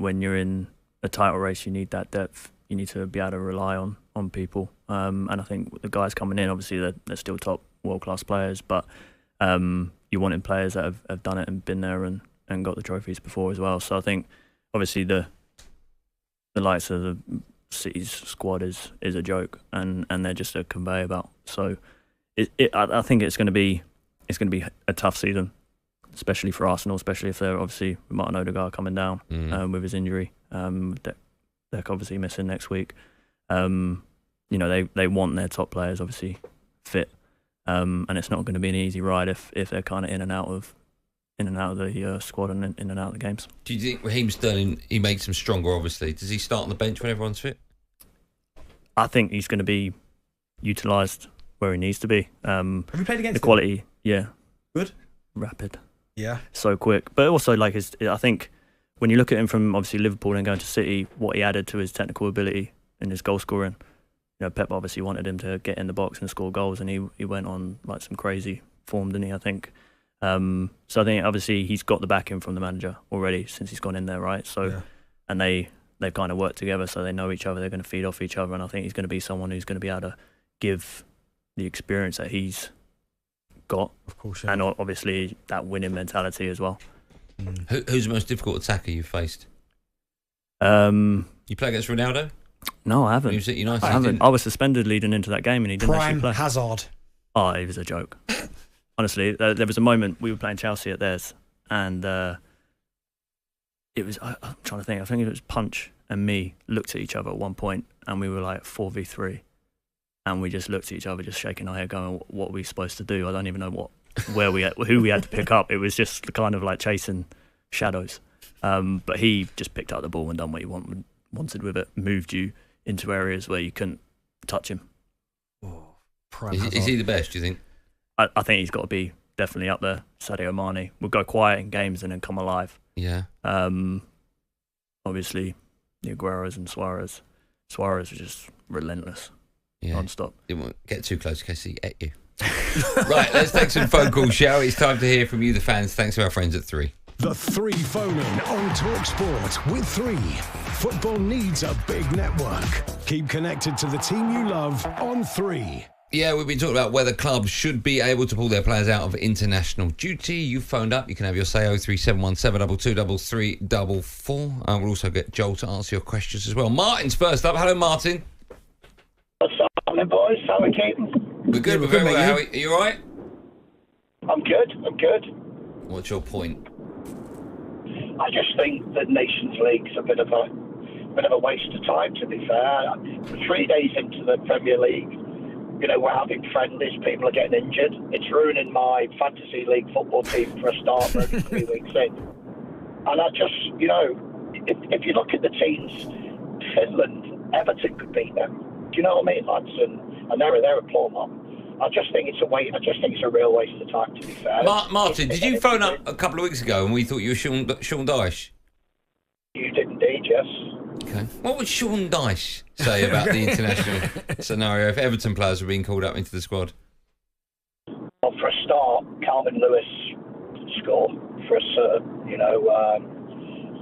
when you're in a title race, you need that depth. You need to be able to rely on people. And I think the guys coming in, obviously, they're still top world-class players, but you wanted players that have done it and been there and got the trophies before as well. So I think, obviously, the likes of the City's squad is a joke, and they're just a conveyor belt. So I think it's going to be a tough season, especially for Arsenal, especially if they're obviously with Martin Odegaard coming down with his injury. They're obviously missing next week. They want their top players obviously fit, and it's not going to be an easy ride if they're kind of in and out of the squad and in and out of the games. Do you think Raheem Sterling, he makes them stronger? Obviously, does he start on the bench when everyone's fit? I think he's going to be utilised where he needs to be. Have you played against the quality? Yeah, good, rapid. Yeah, so quick. But also, I think when you look at him from obviously Liverpool and going to City, what he added to his technical ability and his goal scoring. Pep obviously wanted him to get in the box and score goals, and he went on like some crazy form, didn't he? I think. So I think obviously he's got the backing from the manager already since he's gone in there, right? So, and they've kind of worked together, so they know each other. They're going to feed off each other, and I think he's going to be someone who's going to be able to give the experience that he's got, of course, and obviously that winning mentality as well. Who's the most difficult attacker you've faced? You play against Ronaldo? No, I haven't. He was at United. I haven't. I was suspended leading into that game, and he didn't actually play. Hazard. Oh, he was a joke. Honestly, there was a moment we were playing Chelsea at theirs, and it was. I'm trying to think. I think it was Punch and me looked at each other at one point, and we were like 4v3, and we just looked at each other, just shaking our head, going, "What are we supposed to do?" I don't even know who we had to pick up. It was just kind of like chasing shadows. But he just picked up the ball and done what he wanted with it, moved you into areas where you couldn't touch him. Is he the best, do you think? I think he's got to be definitely up there. Sadio Mane will go quiet in games and then come alive. Yeah. Obviously, the Agueros and Suarez. Suarez was just relentless, non-stop. Didn't want to get too close in case he ate you. Right, let's take some phone calls, shall we? It's time to hear from you, the fans. Thanks to our friends at 3. The 3 phone-in on talkSPORT with 3. Football needs a big network. Keep connected to the team you love on 3. Yeah, we've been talking about whether clubs should be able to pull their players out of international duty. You phoned up. You can have your say 03717 223 We'll also get Joel to answer your questions as well. Martin's first up. Hello, Martin. What's up, my boys? How are we keeping? We're good. We're very well. Are you all right? I'm good. What's your point? I just think that Nations League's a bit of a waste of time, to be fair. 3 days into the Premier League, we're having friendlies, people are getting injured. It's ruining my fantasy league football team for a start only 3 weeks in. And I just, if you look at the teams, Finland, Everton could beat them. Do you know what I mean, lads? And they're a poor mob. I just think it's a real waste of time, to be fair. Martin, did you phone up a couple of weeks ago and we thought you were Sean Dyche? You did indeed, yes. Okay. What would Sean Dyche say about the international scenario if Everton players were being called up into the squad? Well, for a start, Calvin Lewis score for a certain,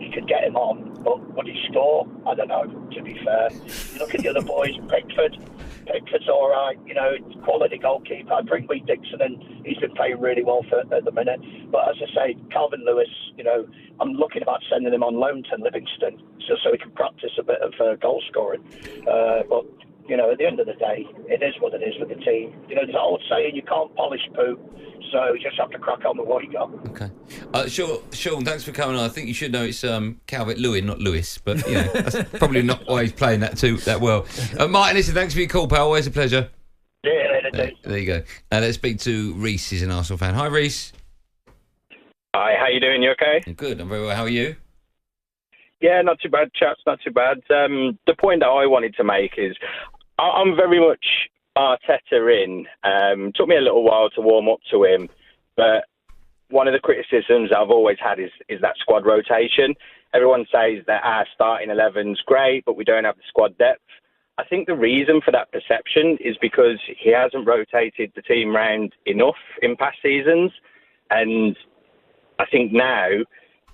you could get him on, but would he score? I don't know, to be fair. You look at the other boys, Pickford's all right, quality goalkeeper. I'd bring Wee Dixon in. He's been playing really well at the minute. But as I say, Calvin Lewis, I'm looking about sending him on loan to Livingston so he can practice a bit of goal scoring. But, at the end of the day, it is what it is with the team. There's an old saying, you can't polish poo, so you just have to crack on with what you got. Okay. Sean, thanks for coming on. I think you should know it's Calvert Lewin, not Lewis, but that's probably not why he's playing that well. Martin, listen, thanks for your call, pal. Always a pleasure. Yeah, there you go. Let's speak to Reese. He's an Arsenal fan. Hi, Reese. Hi, how you doing? You okay? I'm good. I'm very well. How are you? Yeah, not too bad, chaps. Not too bad. The point that I wanted to make is I'm very much Arteta in. Took me a little while to warm up to him, but one of the criticisms I've always had is that squad rotation. Everyone says that our starting 11's great, but we don't have the squad depth. I think the reason for that perception is because he hasn't rotated the team round enough in past seasons, and I think now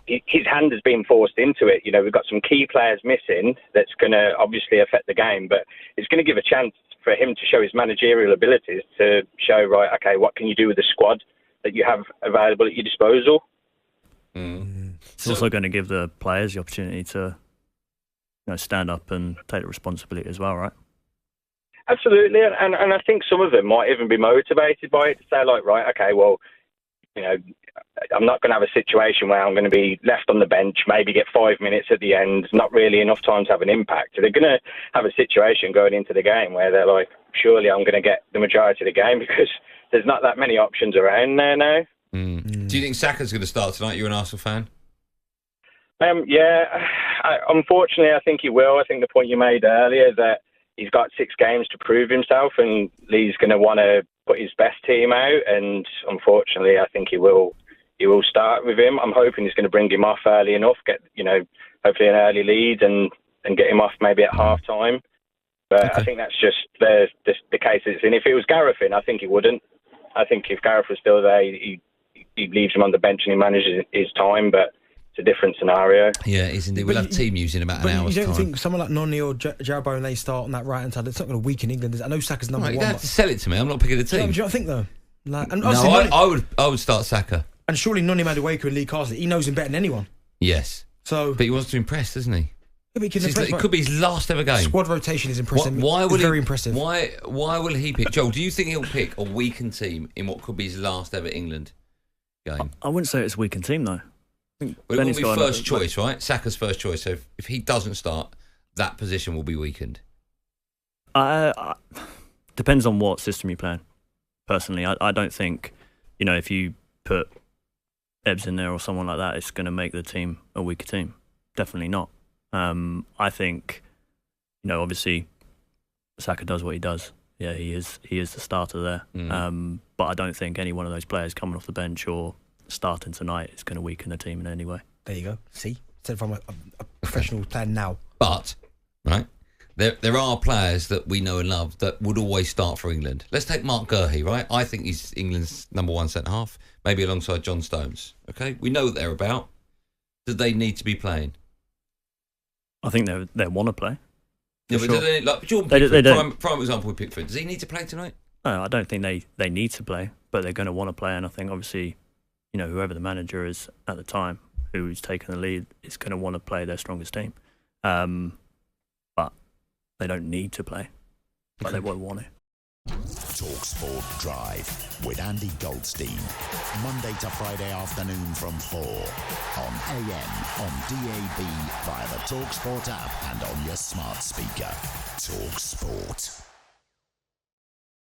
his hand has been forced into it. You know, we've got some key players missing that's going to obviously affect the game, but it's going to give a chance for him to show his managerial abilities, to show, right, okay, what can you do with the squad that you have available at your disposal? It's also going to give the players the opportunity to stand up and take the responsibility as well, right? Absolutely, and I think some of them might even be motivated by it to say, like, right, okay, well, you know, I'm not going to have a situation where I'm going to be left on the bench, maybe get 5 minutes at the end, not really enough time to have an impact. They're going to have a situation going into the game where they're like, surely I'm going to get the majority of the game, because there's not that many options around there now. Do you think Saka's going to start tonight? You're an Arsenal fan? Yeah, unfortunately, I think he will. I think the point you made earlier, that he's got 6 games to prove himself, and Lee's going to want to put his best team out, and unfortunately, I think he will start with him. I'm hoping he's going to bring him off early enough, get, hopefully an early lead, and get him off maybe at half time. But okay. I think that's just the case it's in. If it was Gareth in, I think he wouldn't. I think if Gareth was still there, he leaves him on the bench and he manages his time, but it's a different scenario. Yeah, it is indeed. We'll have team news in about an hour's time. You don't think someone like Noni or Jarbo, and they start on that right-hand side, it's not going to weaken England? I know Saka's number one. You don't have to sell it to me. I'm not picking a team. Do you not think, though? I would start Saka. And surely Noni Madueke and Lee Carsley, he knows him better than anyone. Yes. But he wants to impress, doesn't he? Yeah, it could be his last ever game. Squad rotation is impressive. Very impressive. Why will he pick? Joel, do you think he'll pick a weakened team in what could be his last ever England game? I wouldn't say it's a weakened team, though. Well, it will be first choice, right? Saka's first choice. So if he doesn't start, that position will be weakened. Depends on what system you play. Personally, I don't think, if you put Ebbs in there or someone like that, it's going to make the team a weaker team. Definitely not. I think, obviously, Saka does what he does. Yeah, he is the starter there. But I don't think any one of those players coming off the bench or starting tonight is going to weaken the team in any way. There you go. See? Said from a professional player now. But, right, there are players that we know and love that would always start for England. Let's take Mark Gurhey, right? I think he's England's number one centre-half, maybe alongside John Stones. Okay? We know what they're about. Do they need to be playing? I think they want to play. Yeah, but sure. do they, like Jordan Pickford, prime example with Pickford, does he need to play tonight? No, I don't think they need to play, but they're going to want to play, and I think obviously, whoever the manager is at the time, who's taken the lead, is going to want to play their strongest team. But they don't need to play, but they will want to. talkSPORT Drive with Andy Goldstein. Monday to Friday afternoon from 4 on AM, on DAB, via the talkSPORT app and on your smart speaker. talkSPORT.